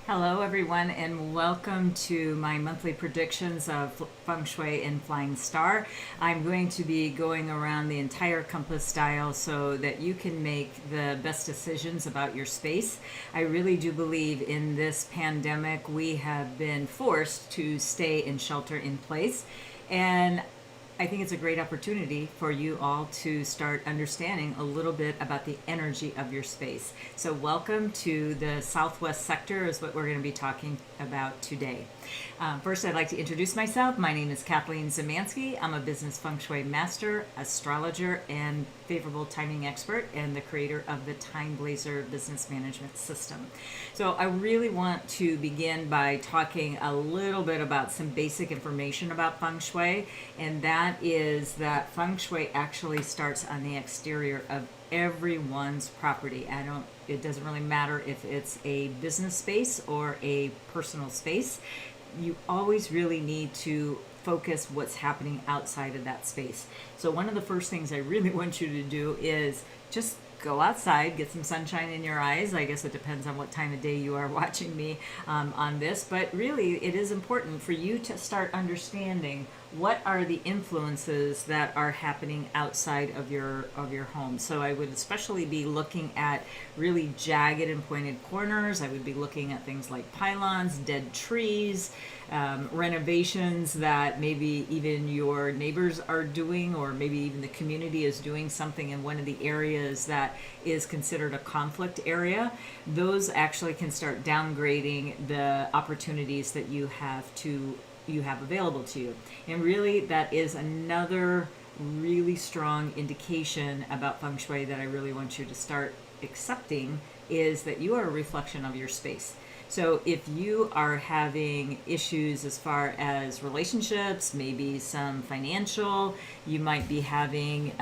Hello, everyone, and welcome to my monthly predictions of Feng Shui and Flying Star. I'm going to be going around the entire compass dial so that you can make the best decisions about your space. I really do believe in this pandemic, we have been forced to stay in shelter in place. And I think it's a great opportunity for you all to start understanding a little bit about the energy of your space. So welcome to the Southwest sector is what we're going to be talking about today. First, I'd like to introduce myself. My name is Kathleen Zemansky. I'm a business feng shui master, astrologer, and favorable timing expert, and the creator of the Time Blazer business management system. So I really want to begin by talking a little bit about some basic information about feng shui, and that is that feng shui actually starts on the exterior of everyone's property. It doesn't really matter if it's a business space or a personal space. You always really need to focus what's happening outside of that space. So one of the first things I really want you to do is just go outside, get some sunshine in your eyes. I guess it depends on what time of day you are watching me on this, but really it is important for you to start understanding what are the influences that are happening outside of your home. So I would especially be looking at really jagged and pointed corners. I would be looking at things like pylons, dead trees, renovations that maybe even your neighbors are doing, or maybe even the community is doing something in one of the areas that is considered a conflict area. Those actually can start downgrading the opportunities that you have available to you. And really that is another really strong indication about feng shui that I really want you to start accepting, is that you are a reflection of your space. So if you are having issues as far as relationships, maybe some financial, you might be having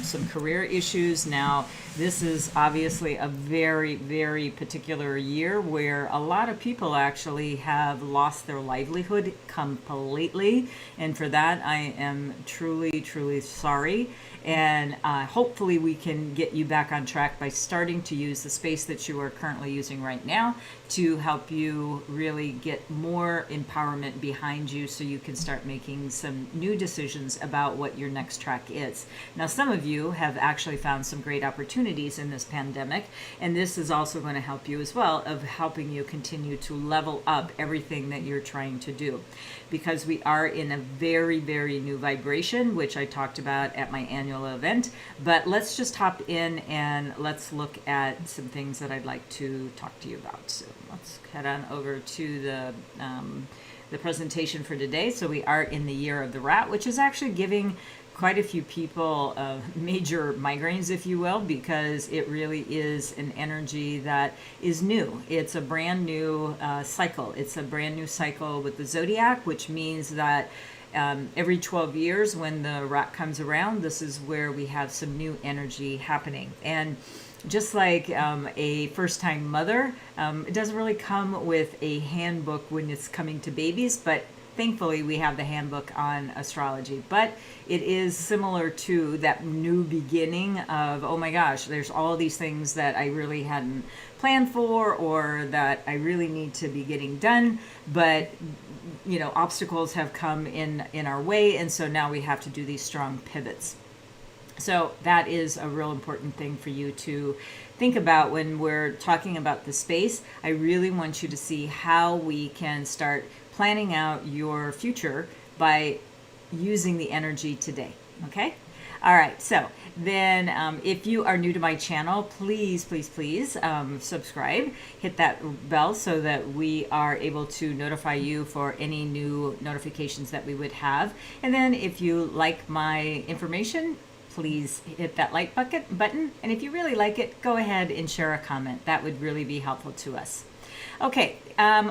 some career issues. Now, this is obviously a very, very particular year where a lot of people actually have lost their livelihood completely. And for that, I am truly, truly sorry. And hopefully we can get you back on track by starting to use the space that you are currently using right now to help you really get more empowerment behind you so you can start making some new decisions about what your next track is. Now, some of you have actually found some great opportunities in this pandemic, and this is also going to help you as well, of helping you continue to level up everything that you're trying to do, because we are in a very, very new vibration, which I talked about at my annual event. But let's just hop in and let's look at some things that I'd like to talk to you about. So let's head on over to the presentation for today. So we are in the year of the rat, which is actually giving quite a few people major migraines, if you will, because it really is an energy that is new. It's a brand new cycle. It's a brand new cycle with the zodiac, which means that every 12 years when the rat comes around, this is where we have some new energy happening. And just like a first-time mother, it doesn't really come with a handbook when it's coming to babies, but thankfully we have the handbook on astrology. But it is similar to that new beginning of, oh my gosh, there's all these things that I really hadn't planned for, or that I really need to be getting done, but obstacles have come in our way, and so now we have to do these strong pivots. So that is a real important thing for you to think about when we're talking about the space. I really want you to see how we can start planning out your future by using the energy today. Okay? All right, so then if you are new to my channel, please, please, please subscribe. Hit that bell so that we are able to notify you for any new notifications that we would have. And then if you like my information, please hit that like button. And if you really like it, go ahead and share a comment. That would really be helpful to us. Okay,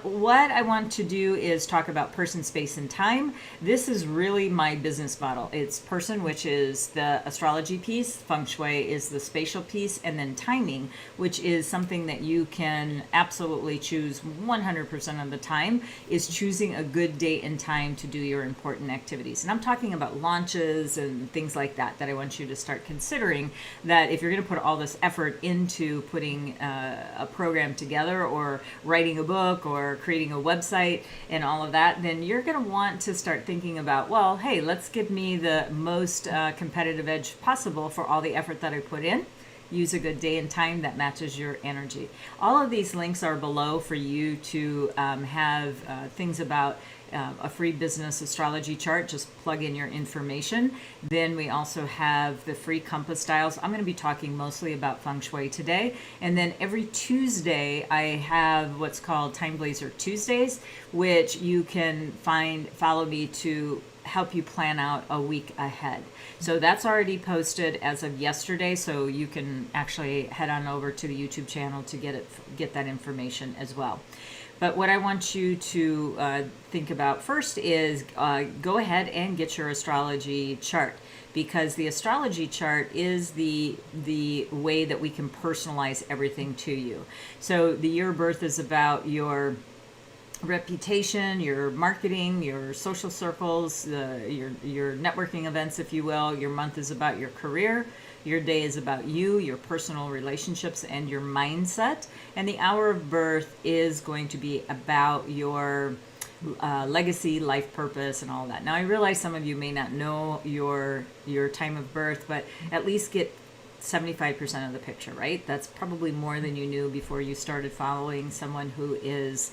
what I want to do is talk about person, space, and time. This is really my business model. It's person, which is the astrology piece, feng shui is the spatial piece, and then timing, which is something that you can absolutely choose 100% of the time, is choosing a good date and time to do your important activities. And I'm talking about launches and things like that I want you to start considering, that if you're going to put all this effort into putting a program together or writing a book book or creating a website and all of that, then you're going to want to start thinking about, well, hey, let's give me the most competitive edge possible for all the effort that I put in. Use a good day and time that matches your energy. All of these links are below for you to have things about a free business astrology chart. Just plug in your information. Then we also have the free compass dials. I'm going to be talking mostly about Feng Shui today. And then every Tuesday, I have what's called Time Blazer Tuesdays, which you can follow me to help you plan out a week ahead. So that's already posted as of yesterday, so you can actually head on over to the YouTube channel to get that information as well. But what I want you to think about first is go ahead and get your astrology chart, because the astrology chart is the way that we can personalize everything to you. So the year of birth is about your reputation, your marketing, your social circles, your networking events, if you will. Your month is about your career. Your day is about you, your personal relationships, and your mindset. And the hour of birth is going to be about your legacy, life purpose, and all that. Now, I realize some of you may not know your time of birth, but at least get 75% of the picture, right? That's probably more than you knew before you started following someone who is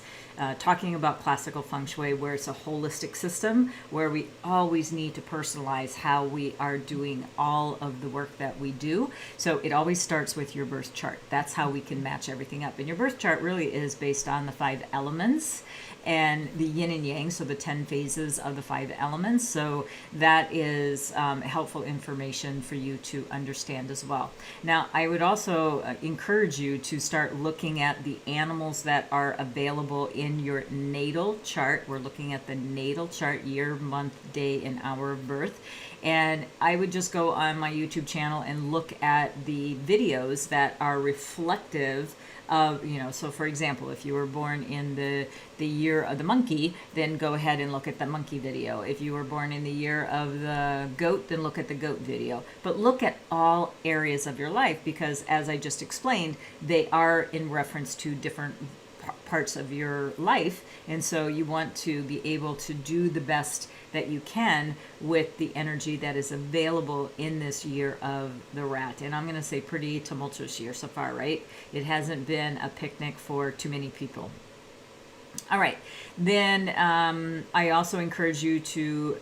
talking about classical feng shui, where it's a holistic system where we always need to personalize how we are doing all of the work that we do. So it always starts with your birth chart. That's how we can match everything up. And your birth chart really is based on the 5 elements and the yin and yang, so the 10 phases of the 5 elements. So that is helpful information for you to understand as well. Now, I would also encourage you to start looking at the animals that are available in your natal chart. We're looking at the natal chart, year, month, day, and hour of birth. And I would just go on my YouTube channel and look at the videos that are reflective of, so for example, if you were born in the year of the monkey, then go ahead and look at the monkey video. If you were born in the year of the goat, then look at the goat video. But look at all areas of your life, because as I just explained, they are in reference to different parts of your life. And so you want to be able to do the best that you can with the energy that is available in this year of the rat. And I'm going to say pretty tumultuous year so far, right? It hasn't been a picnic for too many people. All right, then I also encourage you to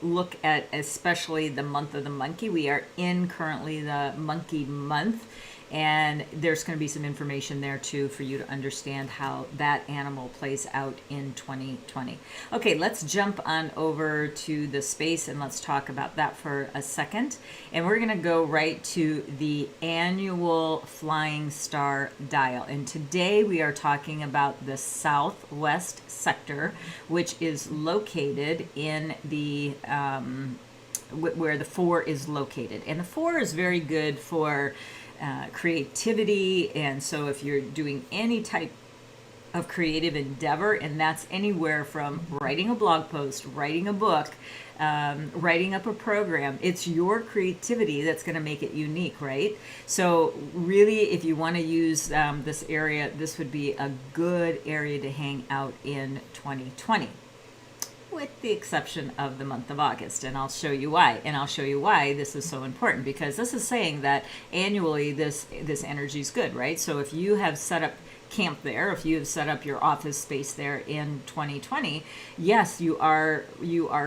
look at especially the month of the monkey. We are in currently the monkey month, and there's going to be some information there too for you to understand how that animal plays out in 2020. Okay, let's jump on over to the space and let's talk about that for a second. And we're going to go right to the annual flying star dial. And today we are talking about the southwest sector, which is located in the where the 4 is located. And the 4 is very good for creativity. And so if you're doing any type of creative endeavor, and that's anywhere from writing a blog post, writing a book, writing up a program, it's your creativity that's going to make it unique, right? So really, if you want to use this area, this would be a good area to hang out in 2020. With the exception of the month of August, and I'll show you why. And I'll show you why this is so important, because this is saying that annually this energy is good, right? So if you have set up camp there, if you have set up your office space there in 2020, yes, you are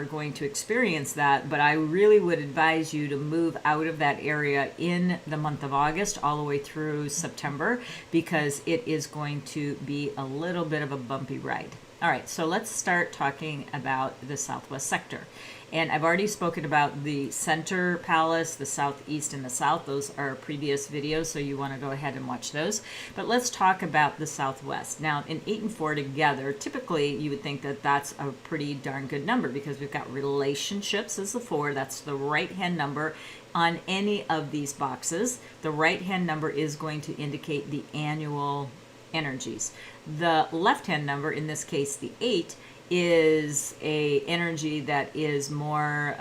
going to experience that, but I really would advise you to move out of that area in the month of August all the way through September, because it is going to be a little bit of a bumpy ride. All right, so let's start talking about the southwest sector. And I've already spoken about the center palace, the southeast, and the south. Those are previous videos, so you want to go ahead and watch those. But let's talk about the southwest. Now, in 8 and 4 together, typically you would think that that's a pretty darn good number, because we've got relationships as the 4. That's the right-hand number on any of these boxes. The right-hand number is going to indicate the annual energies. The left-hand number, in this case the 8, is a energy that is more,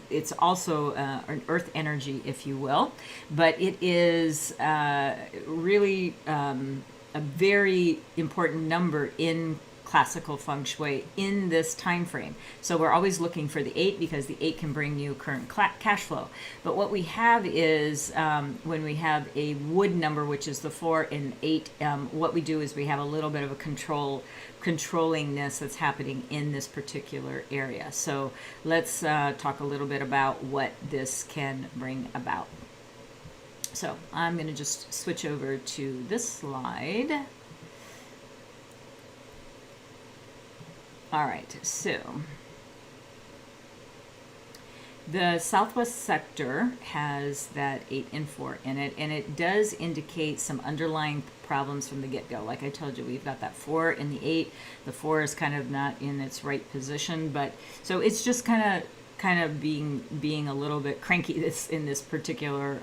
it's also an earth energy, if you will, but it is really a very important number in classical feng shui in this time frame. So we're always looking for the 8 because the 8 can bring you current cash flow. But what we have is when we have a wood number, which is the 4 and 8, what we do is we have a little bit of a controllingness that's happening in this particular area. So let's talk a little bit about what this can bring about. So I'm going to just switch over to this slide. All right, so the southwest sector has that 8 and 4 in it, and it does indicate some underlying problems from the get-go. Like I told you, we've got that 4 and the 8. The 4 is kind of not in its right position, but so it's just kind of being a little bit cranky in this particular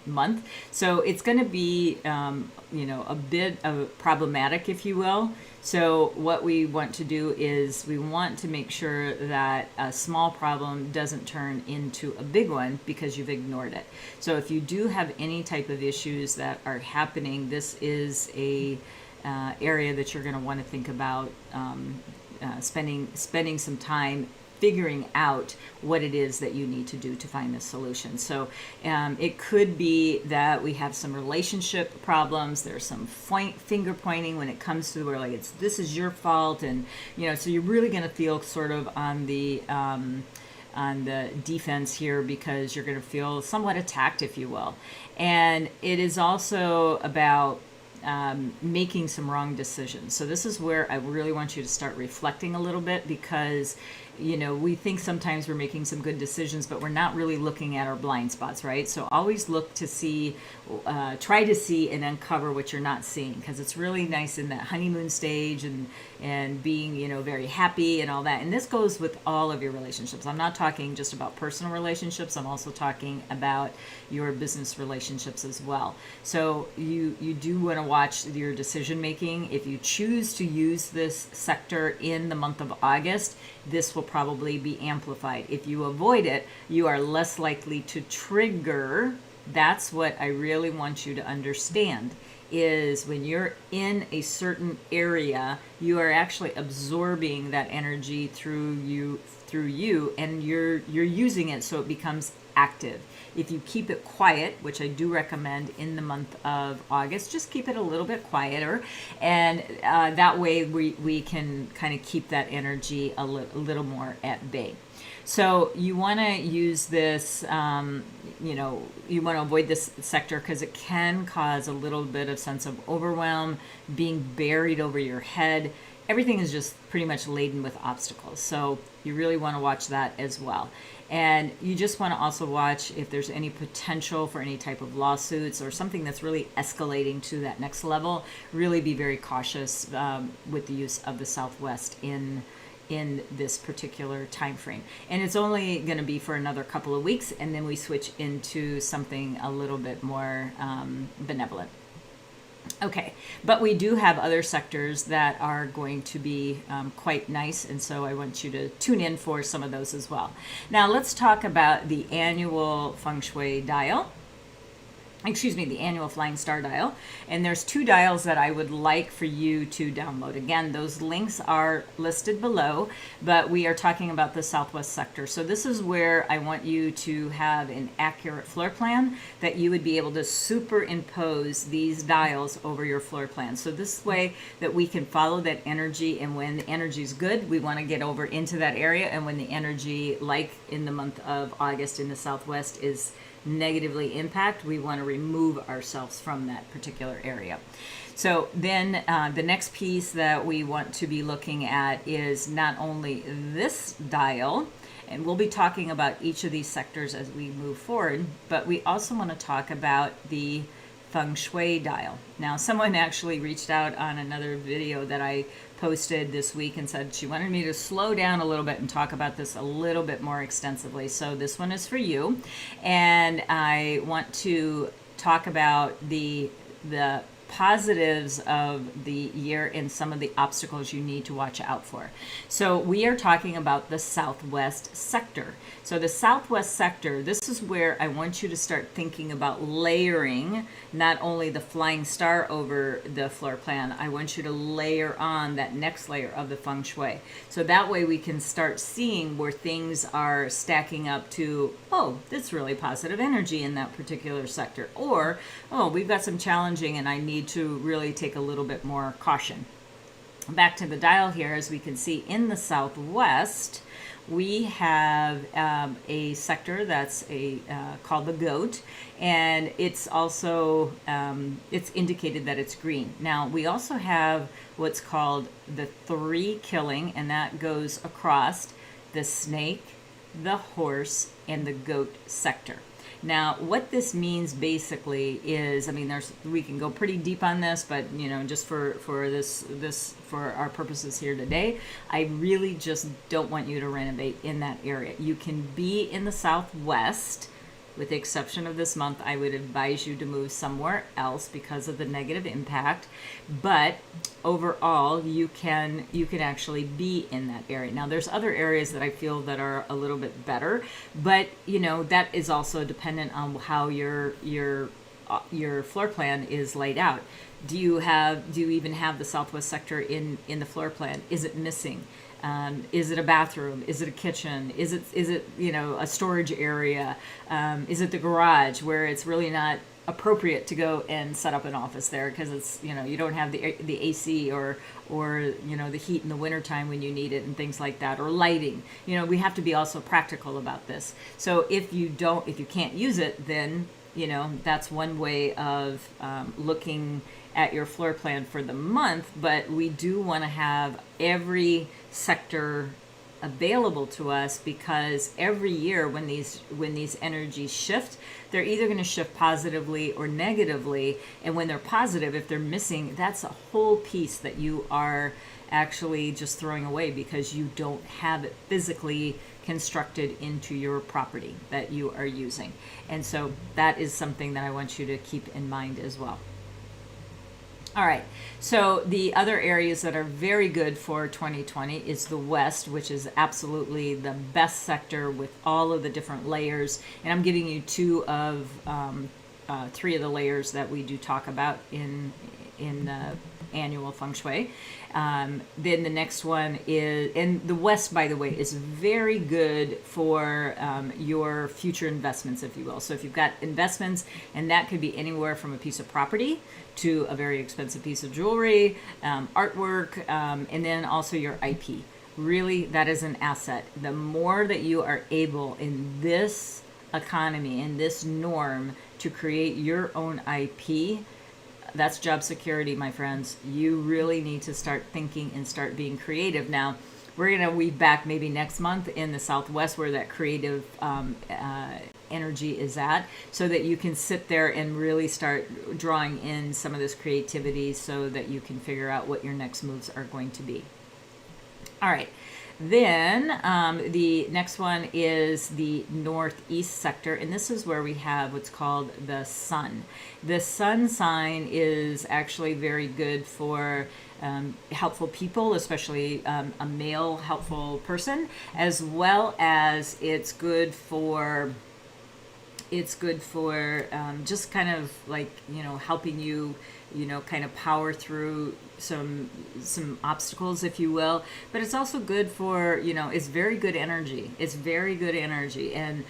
month. So it's going to be a bit of problematic, if you will. So what we want to do is we want to make sure that a small problem doesn't turn into a big one because you've ignored it. So if you do have any type of issues that are happening, this is a area that you're going to want to think about spending some time figuring out what it is that you need to do to find this solution. So it could be that we have some relationship problems. There's some finger pointing when it comes to where like this is your fault, and so you're really going to feel sort of on the defense here because you're going to feel somewhat attacked, if you will. And it is also about making some wrong decisions. So this is where I really want you to start reflecting a little bit, because we think sometimes we're making some good decisions, but we're not really looking at our blind spots, right? So always look to see, try to see and uncover what you're not seeing, because it's really nice in that honeymoon stage and being, very happy and all that. And this goes with all of your relationships. I'm not talking just about personal relationships. I'm also talking about your business relationships as well. So you do want to watch your decision making. If you choose to use this sector in the month of August, this will probably be amplified. If you avoid it, you are less likely to trigger. That's what I really want you to understand, is when you're in a certain area, you are actually absorbing that energy through you, and you're using it so it becomes active. If you keep it quiet, which I do recommend in the month of August, just keep it a little bit quieter, and that way we can kind of keep that energy a little more at bay. So you want to use this, you want to avoid this sector because it can cause a little bit of sense of overwhelm, being buried over your head. Everything is just pretty much laden with obstacles. So you really want to watch that as well. And you just want to also watch if there's any potential for any type of lawsuits or something that's really escalating to that next level. Really be very cautious with the use of the Southwest in this particular time frame. And it's only going to be for another couple of weeks, and then we switch into something a little bit more benevolent. Okay, but we do have other sectors that are going to be quite nice, and so I want you to tune in for some of those as well. Now let's talk about the annual Feng Shui dial. The annual Flying Star dial. And there's 2 dials that I would like for you to download. Again, those links are listed below, but we are talking about the Southwest sector. So this is where I want you to have an accurate floor plan that you would be able to superimpose these dials over your floor plan. So this way that we can follow that energy, and when the energy is good, we want to get over into that area. And when the energy, like in the month of August in the Southwest, is negatively impact, we want to remove ourselves from that particular area. So then the next piece that we want to be looking at is not only this dial, and we'll be talking about each of these sectors as we move forward, but we also want to talk about the Feng Shui dial. Now, someone actually reached out on another video that I posted this week and said she wanted me to slow down a little bit and talk about this a little bit more extensively. So this one is for you, and I want to talk about the positives of the year and some of the obstacles you need to watch out for. So we are talking about the southwest sector. So the southwest sector, this is where I want you to start thinking about layering not only the flying star over the floor plan, I want you to layer on that next layer of the feng shui. So that way we can start seeing where things are stacking up to, oh, that's really positive energy in that particular sector. Or, oh, we've got some challenging and I need to really take a little bit more caution. Back to the dial here, as we can see in the southwest, we have a sector that's called the goat, and it's also it's indicated that it's green. Now we also have what's called the 3 killing, and that goes across the snake, the horse, and the goat sector. Now, what this means basically is, I mean, we can go pretty deep on this, but you know, just for our purposes here today, I really just don't want you to renovate in that area. You can be in the southwest. With the exception of this month, I would advise you to move somewhere else because of the negative impact. But overall, you can actually be in that area. Now, there's other areas that I feel that are a little bit better, but you know, that is also dependent on how your floor plan is laid out. Do you even have the southwest sector in the floor plan? Is it missing? Is it a bathroom? Is it a kitchen? Is it you know, a storage area? Is it the garage where it's really not appropriate to go and set up an office there because it's, you know, you don't have the AC or you know, the heat in the wintertime when you need it and things like that, or lighting. You know, we have to be also practical about this. So if you can't use it, then you know, that's one way of looking at your floor plan for the month. But we do want to have every sector available to us, because every year when these energies shift, they're either going to shift positively or negatively. And when they're positive, if they're missing, that's a whole piece that you are actually just throwing away because you don't have it physically constructed into your property that you are using. And so that is something that I want you to keep in mind as well. All right, so the other areas that are very good for 2020 is the West, which is absolutely the best sector with all of the different layers. And I'm giving you 2 of 3 of the layers that we do talk about in annual feng shui. Then the next one is, and the West, by the way, is very good for your future investments, if you will. So if you've got investments, and that could be anywhere from a piece of property to a very expensive piece of jewelry, artwork, and then also your IP. Really, that is an asset. The more that you are able in this economy, in this norm, to create your own IP, that's job security, my friends. You really need to start thinking and start being creative. Now, we're going to weave back maybe next month in the Southwest where that creative energy is at, so that you can sit there and really start drawing in some of this creativity so that you can figure out what your next moves are going to be. All right. Then the next one is the northeast sector, and this is where we have what's called the sun. The sun sign is actually very good for helpful people, especially a male helpful person, as well as it's good for just kind of like, you know, helping you, you know, kind of power through some obstacles, if you will. But it's also good for, you know, it's very good energy. It's very good energy. And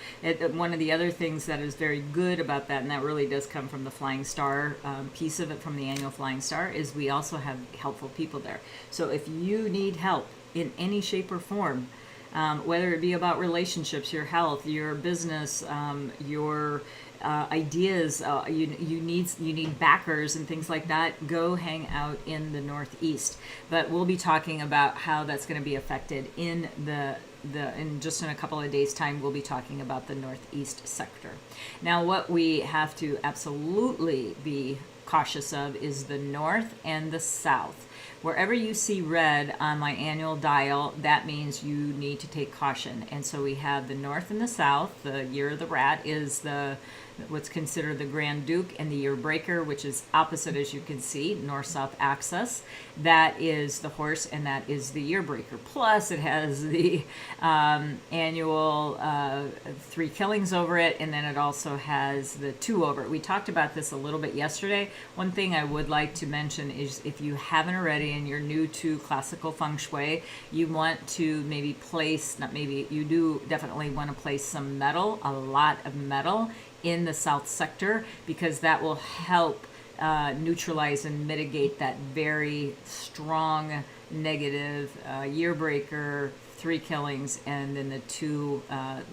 one of the other things that is very good about that, and that really does come from the Flying Star piece of it, from the annual Flying Star, is we also have helpful people there. So if you need help in any shape or form, whether it be about relationships, your health, your business, your ideas, you need backers and things like that, go hang out in the Northeast. But we'll be talking about how that's going to be affected in in just in a couple of days' time. We'll be talking about the Northeast sector. Now, what we have to absolutely be cautious of is the North and the South. Wherever you see red on my annual dial, that means you need to take caution. And so we have the North and the South. The year of the rat is the what's considered the Grand Duke, and the Year Breaker, which is opposite, as you can see, north-south axis. That is the horse, and that is the Year Breaker. Plus, it has the annual 3 killings over it, and then it also has the 2 over it. We talked about this a little bit yesterday. One thing I would like to mention is, if you haven't already and you're new to classical feng shui, you want to maybe place, not maybe, you do definitely want to place some metal, a lot of metal, in the south sector, because that will help neutralize and mitigate that very strong negative year breaker, 3 killings, and then the 2,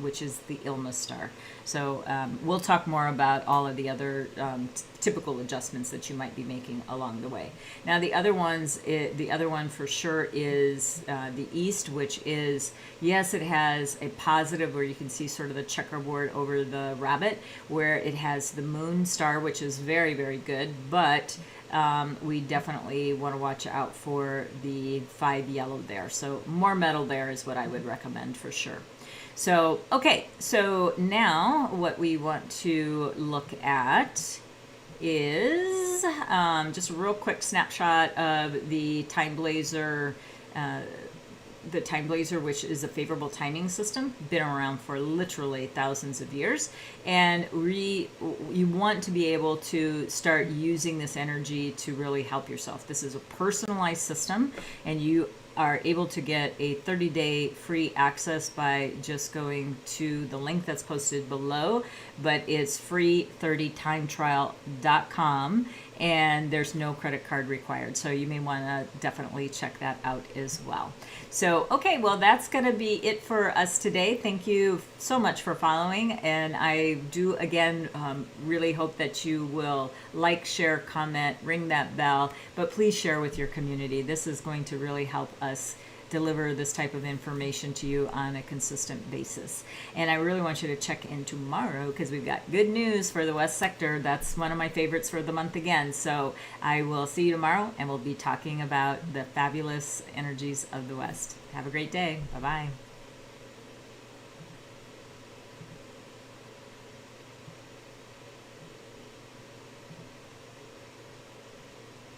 which is the illness star. So we'll talk more about all of the other typical adjustments that you might be making along the way. Now the other one for sure is the east, which is, yes, it has a positive where you can see sort of the checkerboard over the rabbit, where it has the moon star, which is very, very good, but we definitely want to watch out for the 5 yellow there. So more metal there is what I would recommend for sure. So, okay, so now what we want to look at is just a real quick snapshot of the Time Blazer, which is a favorable timing system, been around for literally thousands of years. And you want to be able to start using this energy to really help yourself. This is a personalized system, and you are able to get a 30-day free access by just going to the link that's posted below, but it's free 30timetrial.com, and there's no credit card required. So you may want to definitely check that out as well. So, okay, well, that's going to be it for us today. Thank you so much for following. And I do, again, really hope that you will like, share, comment, ring that bell, but please share with your community. This is going to really help us deliver this type of information to you on a consistent basis. And I really want you to check in tomorrow, because we've got good news for the West Sector. That's one of my favorites for the month again. So I will see you tomorrow, and we'll be talking about the fabulous energies of the West. Have a great day. Bye-bye.